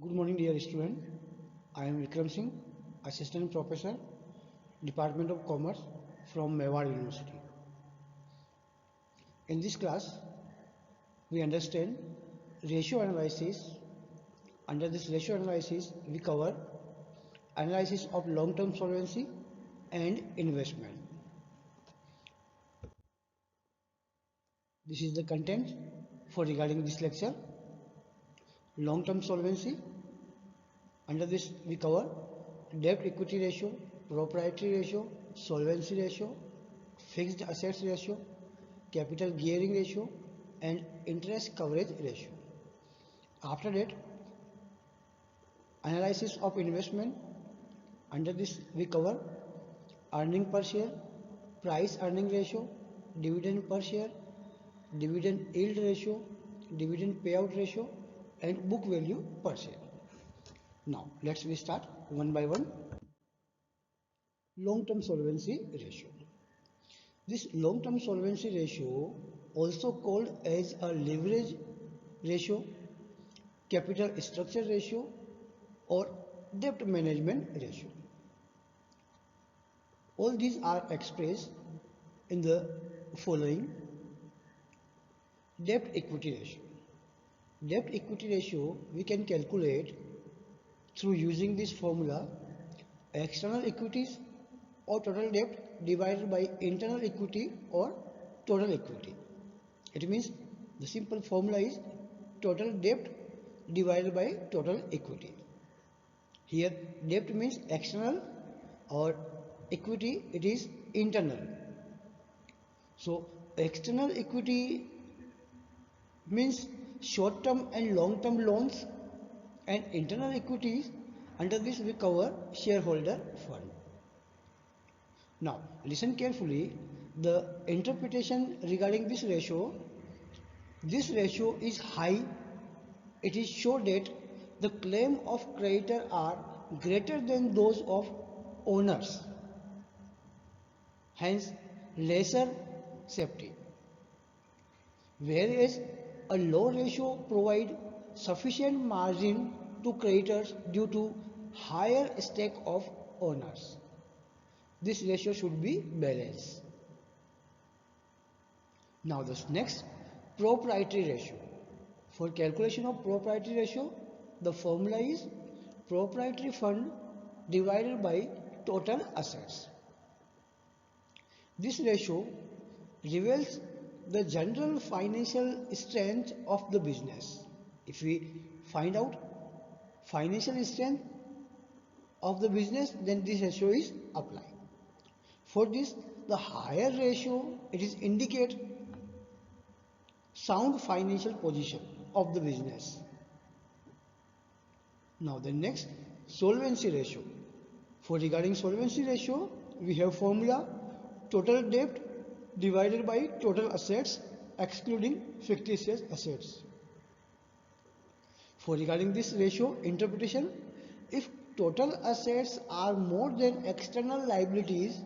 Good morning, dear student. I am Vikram Singh, Assistant Professor, Department of Commerce from Mewar University. In this class, we understand ratio analysis. Under this ratio analysis, we cover analysis of long-term solvency and investment. This is the content for regarding this lecture. Long-term solvency. Under this, we cover debt equity ratio, proprietary ratio, solvency ratio, fixed assets ratio, capital gearing ratio, and interest coverage ratio. After that, analysis of investment. Under this, we cover earning per share, price earning ratio, dividend per share, dividend yield ratio, dividend payout ratio, and book value per share. Now, let's start one by one. Long-term solvency ratio. This long-term solvency ratio, also called as a leverage ratio, capital structure ratio, or debt management ratio. All these are expressed in the following. Debt equity ratio. Debt equity ratio we can calculate through using this formula: external equities or total debt divided by internal equity or total equity. It means the simple formula is total debt divided by total equity. Here debt means external or equity it is internal. So external equity means short-term and long-term loans, and internal equities, under this we cover shareholder fund. Now listen carefully, the interpretation regarding this ratio is high. It is show that the claim of creditor are greater than those of owners, hence lesser safety, whereas a low ratio provide sufficient margin to creditors due to higher stake of owners. This ratio should be balanced. Now this next, proprietary ratio. For calculation of proprietary ratio, the formula is proprietary fund divided by total assets. This ratio reveals the general financial strength of the business. If we find out financial strength of the business, then this ratio is applied. For this, the higher ratio, it is indicate sound financial position of the business. Now the next, solvency ratio. For regarding solvency ratio, we have formula total debt divided by total assets excluding fictitious assets. For regarding this ratio interpretation, if total assets are more than external liabilities,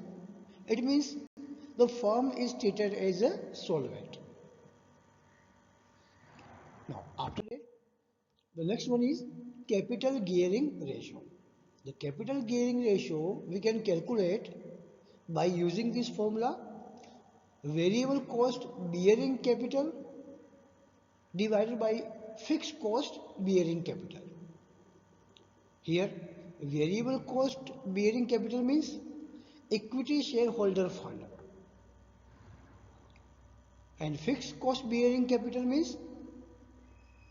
it means the firm is treated as a solvent. Now after that, the next one is capital gearing ratio. The capital gearing ratio we can calculate by using this formula: variable cost bearing capital divided by fixed cost bearing capital. Here variable cost bearing capital means equity shareholder fund, and fixed cost bearing capital means,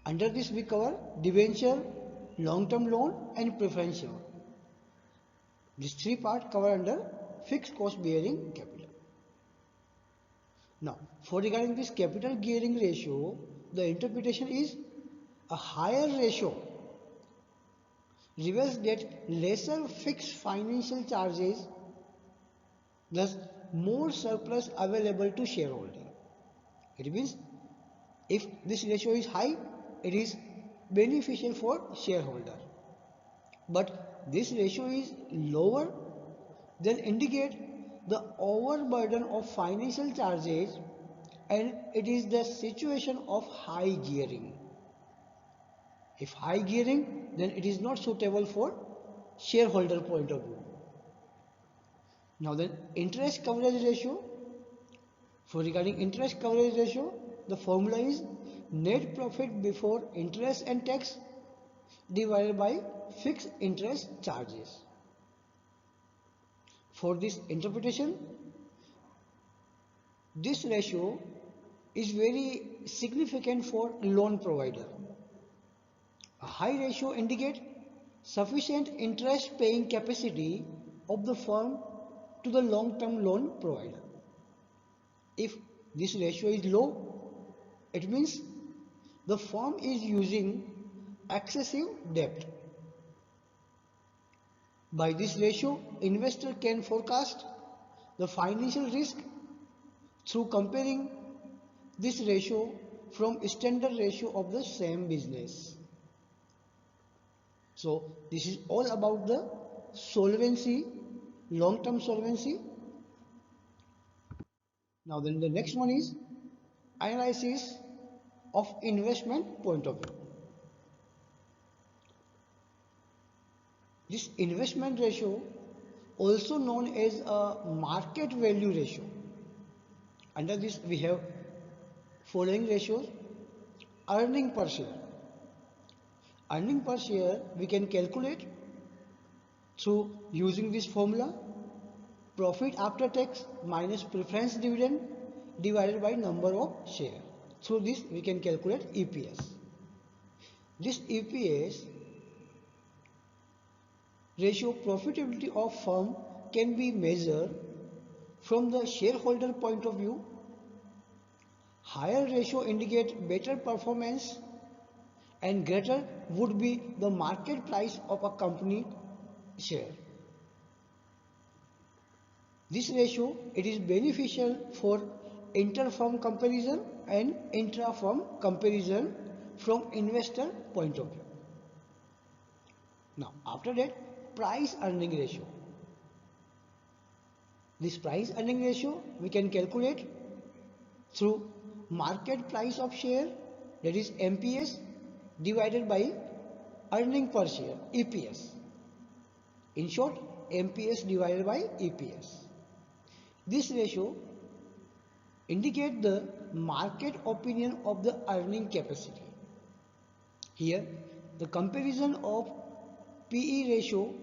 under this we cover debenture, long-term loan, and preferential. These three parts cover under fixed cost bearing capital. Now for regarding this capital gearing ratio, the interpretation is a higher ratio reveals that lesser fixed financial charges, thus more surplus available to shareholder. It means if this ratio is high, it is beneficial for shareholder, but this ratio is lower, then indicate the overburden of financial charges, and it is the situation of high gearing. If high gearing, then it is not suitable for shareholder point of view. Now then, interest coverage ratio. For regarding interest coverage ratio, the formula is net profit before interest and tax divided by fixed interest charges. For this interpretation, this ratio is very significant for loan provider. A high ratio indicates sufficient interest paying capacity of the firm to the long-term loan provider. If this ratio is low, it means the firm is using excessive debt. By this ratio, investor can forecast the financial risk through comparing this ratio from standard ratio of the same business. So this is all about the solvency, long-term solvency. Now then the next one is analysis of investment point of view. This investment ratio, also known as a market value ratio. Under this we have following ratios. Earning per share. Earning per share we can calculate through using this formula: profit after tax minus preference dividend divided by number of shares. Through this we can calculate EPS. This EPS ratio profitability of firm can be measured from the shareholder point of view. Higher ratio indicates better performance and greater would be the market price of a company share. This ratio, it is beneficial for inter-firm comparison and intra-firm comparison from investor point of view. Now after that, price earning ratio. This price earning ratio we can calculate through market price of share, that is MPS, divided by earning per share, EPS. In short, MPS divided by EPS. This ratio indicates the market opinion of the earning capacity. Here, the comparison of PE ratio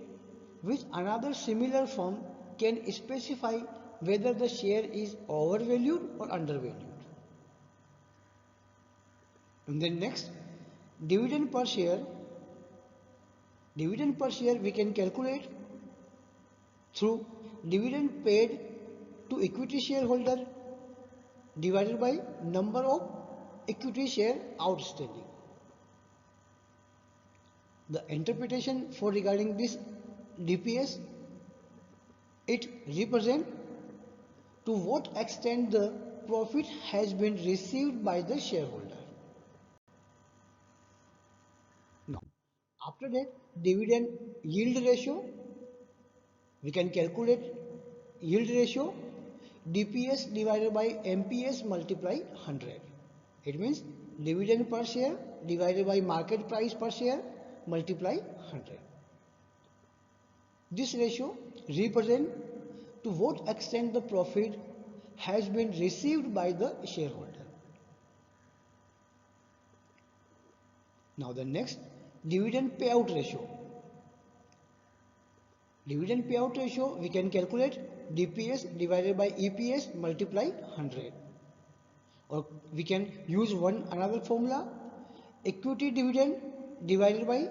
with another similar firm can specify whether the share is overvalued or undervalued. And then next, dividend per share. Dividend per share we can calculate through dividend paid to equity shareholder divided by number of equity share outstanding. The interpretation for regarding this DPS, it represents to what extent the profit has been received by the shareholder. Now, after that, dividend yield ratio, we can calculate yield ratio DPS divided by MPS multiply 100. It means dividend per share divided by market price per share multiply 100. This ratio represents to what extent the profit has been received by the shareholder. Now the next, dividend payout ratio. Dividend payout ratio we can calculate DPS divided by EPS multiply 100. Or we can use another formula, equity dividend divided by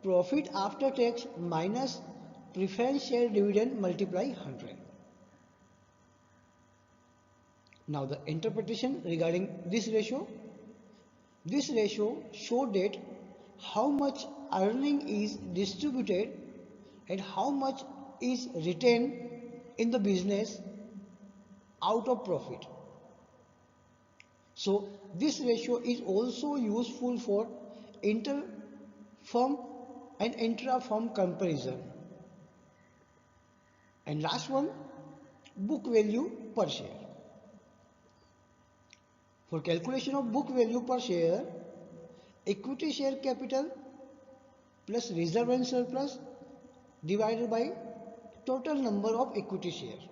profit after tax minus preference share dividend multiply 100. Now the interpretation regarding this ratio shows that how much earning is distributed and how much is retained in the business out of profit. So this ratio is also useful for inter-firm and intra-firm comparison. And last one, book value per share. For calculation of book value per share, equity share capital plus reserve and surplus divided by total number of equity shares.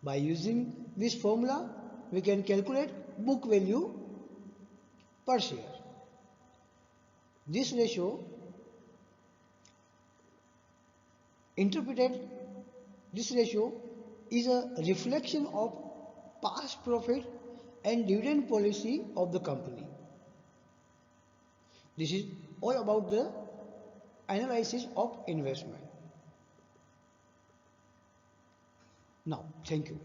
By using this formula, we can calculate book value per share. This ratio interpreted this ratio is a reflection of past profit and dividend policy of the company. This is all about the analysis of investment. Now, thank you.